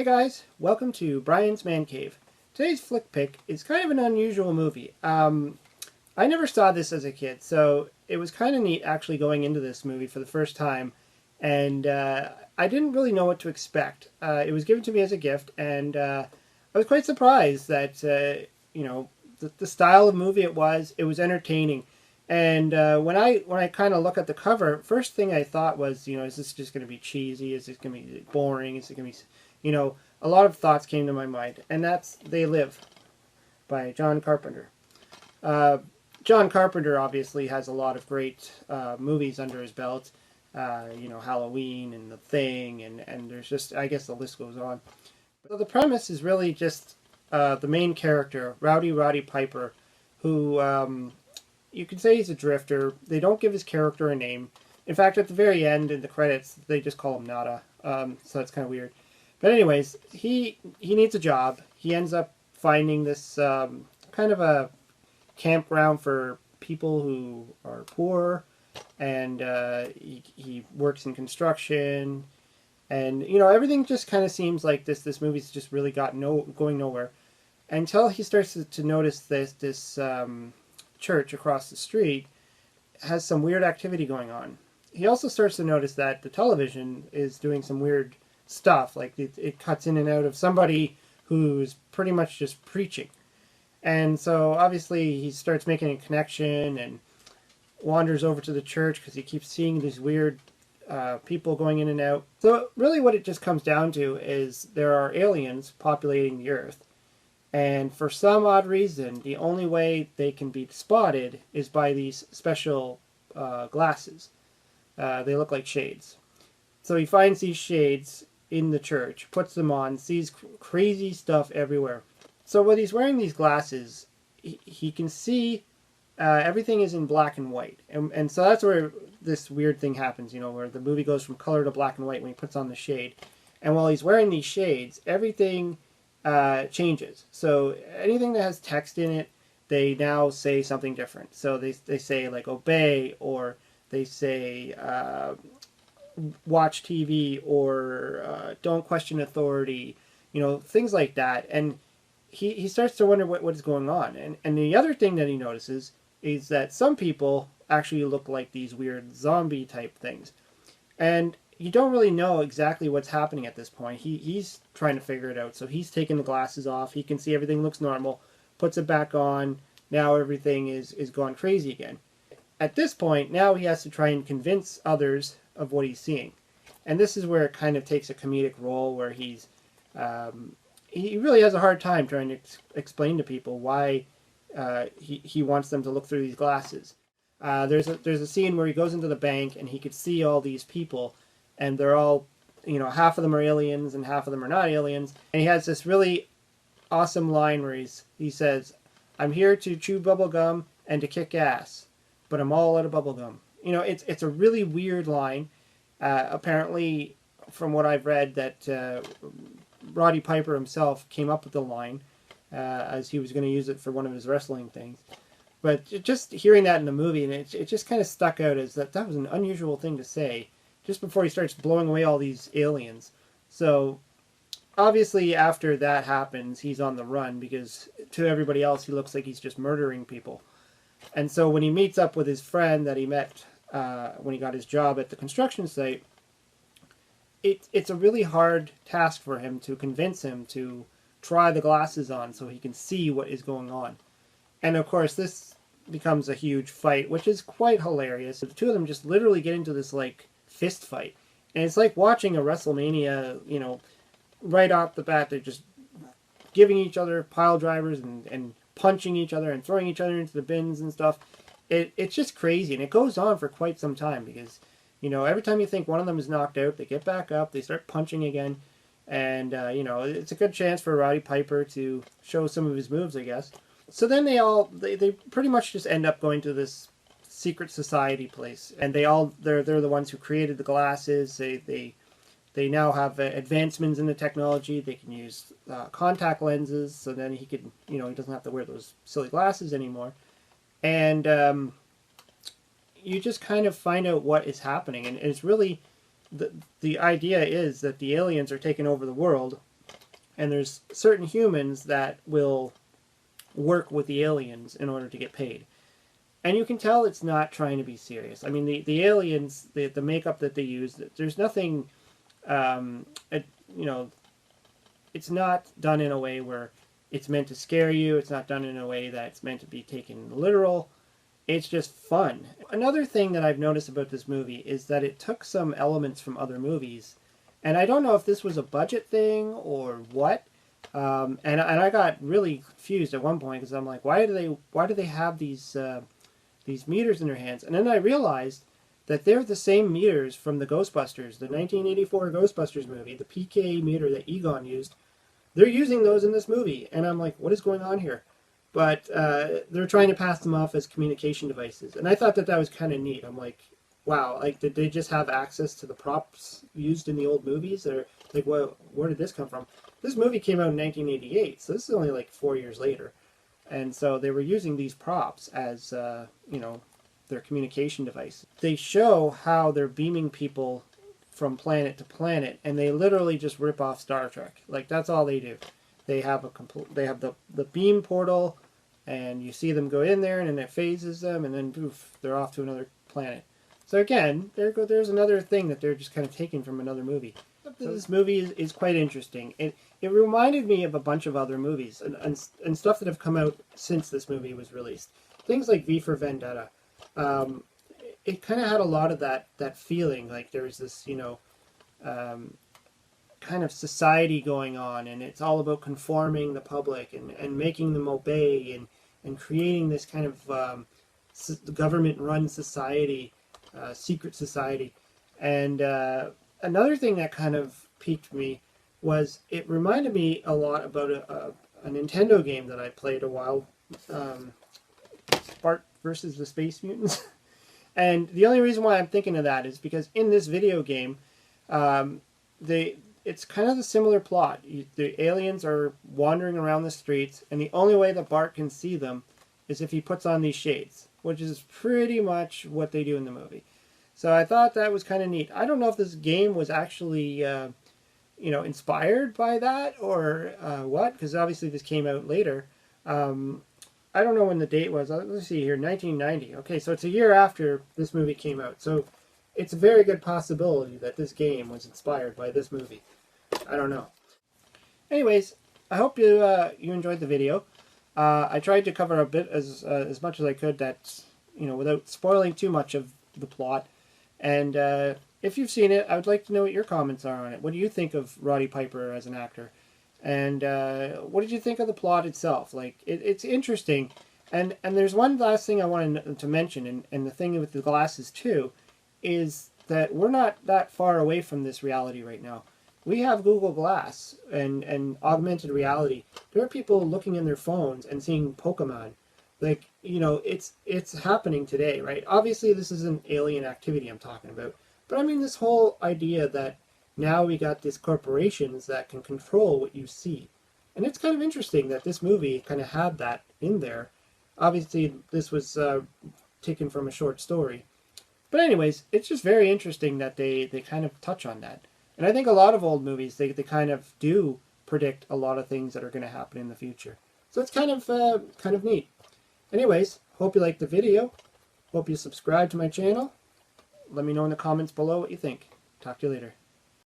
Hey guys, welcome to Brian's Man Cave. Today's flick pick is kind of an unusual movie. I never saw this as a kid, so it was kind of neat actually going into this movie for the first time, and I didn't really know what to expect. It was given to me as a gift, and I was quite surprised that the style of movie it was entertaining. And when I kind of look at the cover, first thing I thought was, is this just going to be cheesy? Is this going to be boring? Is it going to be, a lot of thoughts came to my mind, and that's They Live by John Carpenter. John Carpenter obviously has a lot of great movies under his belt, Halloween and The Thing, and there's just, I guess the list goes on. So the premise is really just the main character, Roddy Piper, who you could say he's a drifter. They don't give his character a name. In fact, at the very end in the credits, they just call him Nada, so that's kind of weird. But anyways, he needs a job. He ends up finding this kind of a campground for people who are poor, and he works in construction, and everything just kind of seems like this movie's just really going nowhere until he starts to notice this church across the street has some weird activity going on. He also starts to notice that the television is doing some weird stuff, like it cuts in and out of somebody who's pretty much just preaching. And so obviously he starts making a connection and wanders over to the church because he keeps seeing these weird people going in and out. So really what it just comes down to is there are aliens populating the earth. And for some odd reason, the only way they can be spotted is by these special glasses. They look like shades. So he finds these shades in the church, puts them on, sees crazy stuff everywhere. So when he's wearing these glasses, he can see everything is in black and white. And so that's where this weird thing happens, where the movie goes from color to black and white when he puts on the shade. And while he's wearing these shades, everything changes. So anything that has text in it, they now say something different. So they say like obey, or they say watch TV, or don't question authority, things like that. And he starts to wonder what is going on. And the other thing that he notices is that some people actually look like these weird zombie type things. And you don't really know exactly what's happening at this point. He's trying to figure it out. So he's taking the glasses off. He can see everything looks normal, puts it back on. Now everything is gone crazy again. At this point, now he has to try and convince others of what he's seeing. And this is where it kind of takes a comedic role, where he really has a hard time trying to explain to people why he wants them to look through these glasses. There's a scene where he goes into the bank and he could see all these people, and they're all, half of them are aliens and half of them are not aliens. And he has this really awesome line where he says, "I'm here to chew bubble gum and to kick ass, but I'm all out of bubble gum." It's a really weird line. Apparently, from what I've read, that Roddy Piper himself came up with the line as he was going to use it for one of his wrestling things. But just hearing that in the movie, and it just kind of stuck out as that was an unusual thing to say just before he starts blowing away all these aliens. So obviously after that happens, he's on the run, because to everybody else he looks like he's just murdering people. And so when he meets up with his friend that he met when he got his job at the construction site, it's a really hard task for him to convince him to try the glasses on so he can see what is going on. And of course this becomes a huge fight, which is quite hilarious. The two of them just literally get into this like fist fight. And it's like watching a WrestleMania, right off the bat. They're just giving each other pile drivers and punching each other and throwing each other into the bins and stuff. It's just crazy, and it goes on for quite some time, because every time you think one of them is knocked out, they get back up, they start punching again, and it's a good chance for Roddy Piper to show some of his moves, I guess. So then they pretty much just end up going to this secret society place, and they're the ones who created the glasses. They now have advancements in the technology. They can use contact lenses, so then he doesn't have to wear those silly glasses anymore. And you just kind of find out what is happening, and it's really the idea is that the aliens are taking over the world, and there's certain humans that will work with the aliens in order to get paid. And you can tell it's not trying to be serious. I mean, the aliens, the makeup that they use, there's nothing, you know, it's not done in a way where it's meant to scare you. It's not done in a way that's meant to be taken literal. It's just fun. Another thing that I've noticed about this movie is that it took some elements from other movies, and I don't know if this was a budget thing or what. And I got really confused at one point because I'm like, why do they have these meters in their hands? And then I realized that they're the same meters from the Ghostbusters, the 1984 Ghostbusters movie, the PK meter that Egon used. They're using those in this movie, and I'm like, what is going on here? But they're trying to pass them off as communication devices, and I thought that was kind of neat. I'm like, wow, like did they just have access to the props used in the old movies, or like, well, where did this come from? This movie came out in 1988, so this is only like 4 years later, and so they were using these props as you know, their communication device. They show how they're beaming people from planet to planet, and they literally just rip off Star Trek. Like, that's all they do. They have the beam portal, and you see them go in there, and then it phases them, and then poof, they're off to another planet. So again, there's another thing that they're just kind of taking from another movie. So this movie is quite interesting. It reminded me of a bunch of other movies and stuff that have come out since this movie was released. Things like V for Vendetta. It kind of had a lot of that feeling, like there was this, you know, kind of society going on, and it's all about conforming the public and making them obey and creating this kind of government-run society, secret society. And another thing that kind of piqued me was it reminded me a lot about a Nintendo game that I played a while, Spark versus the Space Mutants. And the only reason why I'm thinking of that is because in this video game, it's kind of a similar plot. The aliens are wandering around the streets, and the only way that Bart can see them is if he puts on these shades, which is pretty much what they do in the movie. So I thought that was kind of neat. I don't know if this game was actually, you know, inspired by that or what, because obviously this came out later. I don't know when the date was. Let's see here, 1990. Okay, so it's a year after this movie came out. So it's a very good possibility that this game was inspired by this movie. I don't know. Anyways, I hope you enjoyed the video. I tried to cover a bit as much as I could, that, you know, without spoiling too much of the plot. And if you've seen it, I would like to know what your comments are on it. What do you think of Roddy Piper as an actor? And what did you think of the plot itself? Like, it's interesting. And there's one last thing I wanted to mention, and the thing with the glasses too, is that we're not that far away from this reality right now. We have Google Glass and augmented reality. There are people looking in their phones and seeing Pokemon. Like, you know, it's happening today, right? Obviously, this isn't alien activity I'm talking about. But I mean, this whole idea that now we got these corporations that can control what you see. And it's kind of interesting that this movie kind of had that in there. Obviously, this was taken from a short story. But anyways, it's just very interesting that they kind of touch on that. And I think a lot of old movies, they kind of do predict a lot of things that are going to happen in the future. So it's kind of neat. Anyways, hope you liked the video. Hope you subscribe to my channel. Let me know in the comments below what you think. Talk to you later.